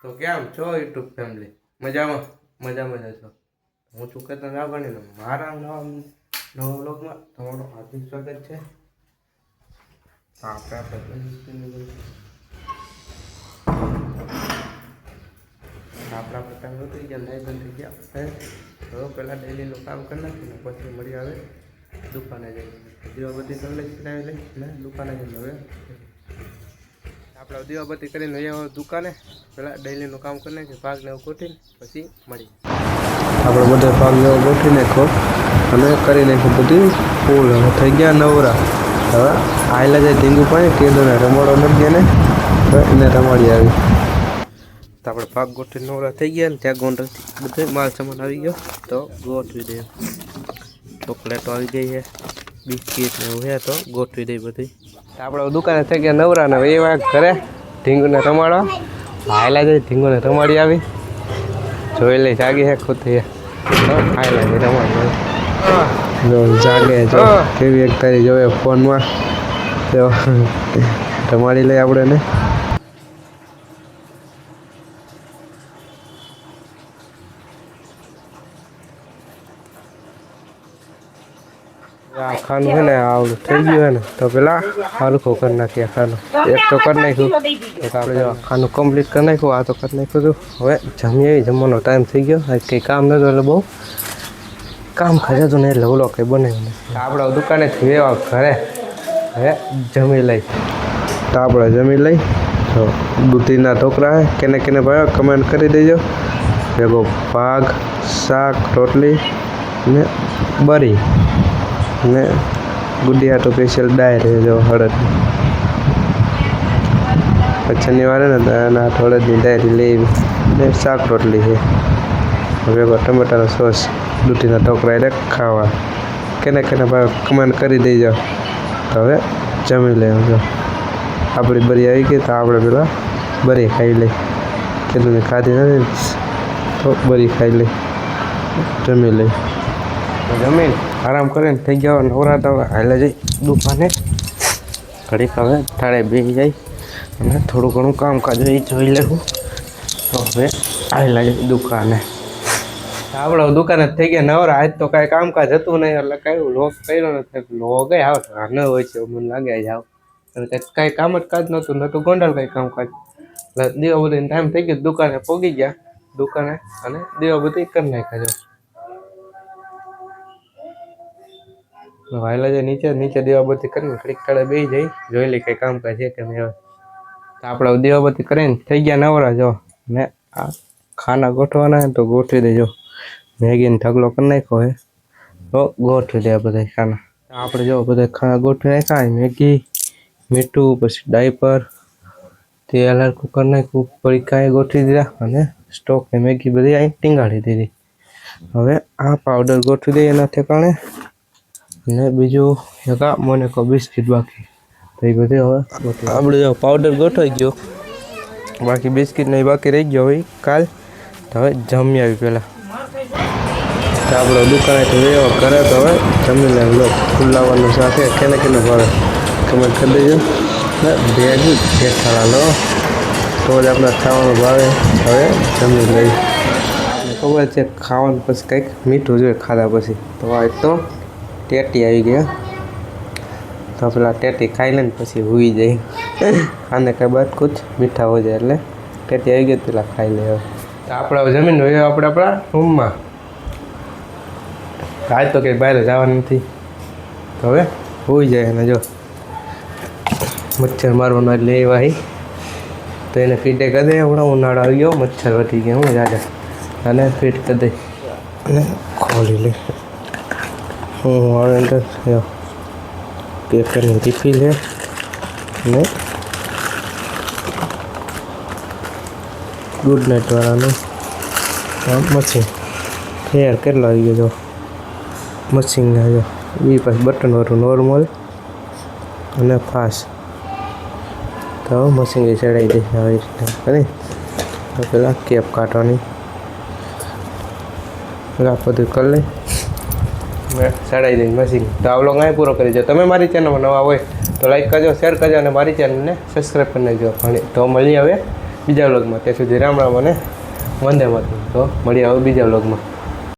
તો કેમ છો યુટ્યુબ ફેમિલી? મજામાં છો? હું છું કેતન રાભાણી, મારા નવા વ્લોગમાં તમારું હાર્દિક સ્વાગત છે. આપણા પતંગ થઈ ગયા, નહીં બંધ થઈ ગયા. હવે પહેલાં ડેલીનું કામ કરી નાખીને પછી મળી આવે દુકાને જઈને દીવાબત્તી કરી લઈ ને દુકાને જઈને હવે આપણે દીવાબત્તી કરીને અહીંયા દુકાને પહેલાં ડેલીનું કામ કરી નાખીએ, ભાગને એવું ગોઠવીને પછી મળી આપણે બધા ભાગને એવું ગોઠવી નાખો અને કરી નાખ્યું બધું ફૂલ. હવે થઈ ગયા નવરા. હવે આયલા જાય ધીંગું પાણી કેદોને રમાડો નથી ગયા ને એને રમાડી આવી. તો આપણે ભાગ ગોઠવી નવરા થઈ ગયા ને ત્યાં ગોંડલથી બધો માલ સામાન આવી ગયો તો ગોઠવી દઈએ. ચોકલેટો આવી ગઈ છે, બિસ્કીટ ને એવું છે તો ગોઠવી દઈએ બધી. તો આપણે દુકાને થઈ ગયા નવરા ને એ વાત ઘરે ઢીંગુને રમાડવા આયલા જાય ઢીંગુને રમાડી આવી. જોઈ લઈ જાગી હે ખુદ આયલા જાય રમાડી જો જાગે જો કેવી એક તારી જોવે ફોનમાં તો રમાડી લઈ આપણે ને. આ ખાનું છે ને આવડું થઈ ગયું છે ને તો પેલા હરખું કરી નાખીએ ખાનું. એક તો કરી નાખ્યું, એક આપણે જો ખાનું કમ્પ્લીટ કરી નાખ્યું. આ તો કરી નાખ્યું હતું. હવે જમીએ, જમવાનો ટાઈમ થઈ ગયો. કંઈ કામ નહોતું એટલે બહુ કામ ખર્ચાતું નહીં એટલે ઓલો કંઈ બનાવ્યું નહીં. આપણે દુકાનેથી વેવા ઘરે હવે જમી લઈ. તો આપણે જમી લઈ. તો દૂધીના ઢોકળા કેને કેને ભાઈ કમેન્ટ કરી દેજો. ભેગો ભાગ, શાક, રોટલી ને બરી ને ગુડિયા તો સ્પેશિયલ ડાયરી જો હળદ શનિવારે ને એના હળદની ડાયરી લેવી ને શાક રોટલી છે. હવે ટમેટાનો સોસ દૂધીના ઢોકળા એટલે ખાવા. કેને કેને ભાઈ કમેન્ટ કરી દેજો. તો હવે જમી લેવું. જો આપણી બરી આવી ગઈ તો આપણે પેલા બરી ખાઈ લઈ. કીધું ખાધી નથી તો બરી ખાઈ લઈ, જમી લઈ. જમીન આરામ કરીને થઈ ગયા નવરાતા. હવે હાલે જઈ દુકાને ઘડીક હવે થાળે બેસી જાય અને થોડું ઘણું કામકાજ એ જોઈ લેવું. તો હવે હાલે જઈ દુકાને. આપણે દુકાને થઈ ગયા નવરા. આજ તો કાંઈ કામકાજ હતું નહીં એટલે કાંઈ લોગ કર્યો નથી. લોગ આવે ન હોય છે મને લાગે જાવ કાંઈ કામ જ કાજ નહોતું ગોંડલ કાંઈ કામકાજ. એટલે દીવાબત્તીનો ટાઈમ થઈ ગયો, દુકાને પહોંચી ગયા દુકાને અને દીવાબત્તી કરી નાખ્યા. જો વાયલા જાય નીચે દીવાબત્તી કરીને ઘડીક કાળે બેસી જઈ જોઈ લઈ કંઈ કામકાજ છે કે નહીં. તો આપણે દીવાબત્તી કરીને થઈ ગયા નવરા. જો ને આ ખાના ગોઠવાના તો ગોઠવી દેજો. મેગીને ઢગલો કરી નાખ્યો હોય તો ગોઠવી દે બધા ખાના. આપણે જો બધા ખાના ગોઠવી નાખ્યા. મેગી, મીઠું, પછી ડાયપર, તેલ હરખું કરી નાખ્યું, પડીકા ગોઠવી દીધા અને સ્ટોક ને મેગી બધી અહીં ટીંગાડી દીધી. હવે આ પાવડર ગોઠવી દઈએ એના ઠેકાણે અને બીજું એક આ મોનેકો બિસ્કીટ બાકી તો એ બધું હવે આપણે જો પાવડર ગોઠવાઈ ગયો. બાકી બિસ્કીટ ને બાકી રહી ગયો હોય કાલ. તો હવે જમી આવી પહેલાં તો આપણે દુકાનેથી વેવા કરે તો હવે જમી લે. લો ફુલાવાનું સાથે કેને કેને ભાવે કમેન્ટ કરી દેજો ને ભેગું જેઠાણા લો તો જ આપણે ખાવાનું ભાવે. હવે જમી લઈ. ખબર છે ખાવાનું પછી કંઈક મીઠું જોઈએ ખાધા પછી. તો આ તો ટેટી આવી ગયા તો પેલા ટેટી ખાઈ લે ને પછી હુઈ જાય. આને કંઈ બાદ કુછ મીઠા હો જાય એટલે ટેટી આવી ગઈ પેલા ખાઈ લે. તો આપણે જમીન હોય આપણે આપણા રૂમમાં. આજ તો કંઈ બહાર જવાનું નથી તો હવે હોઈ જાય. અને જો મચ્છર મારવાનો એટલે એ વાહી તો એને ફીટે કરી દે. હમણાં ઉનાળો આવી ગયો, મચ્છર વધી ગયા હું જાજા અને ફીટ કરી દઈ અને ખોલી લે. હું આવે અંદર પેપરની રિફિલ છે ને ગુડ નાઇટ વાળાનું મશીન ફેર કેટલો આવી ગયો. જો મશીનના જો એ પાછું બટનવાળું નોર્મલ અને ફાસ્ટ. તો મશીન ચડાવી દે આવી રીતના કરી તો પેલા કેપ કાઢવાની પેલા બધું કરી લઈ મેં ચડાવી દઈ મશીન. તો આ વ્લોગ અહીં પૂરો કરી દો. તમે મારી ચેનલમાં નવા હોય તો લાઈક કરજો, શેર કરજો અને મારી ચેનલને સબસ્ક્રાઈબ કરી નાખજો. તો મળીએ હવે બીજા વ્લોગમાં. ત્યાં સુધી રામ રામ અને વંદે માતરમ. તો મળીએ હવે બીજા વ્લોગમાં.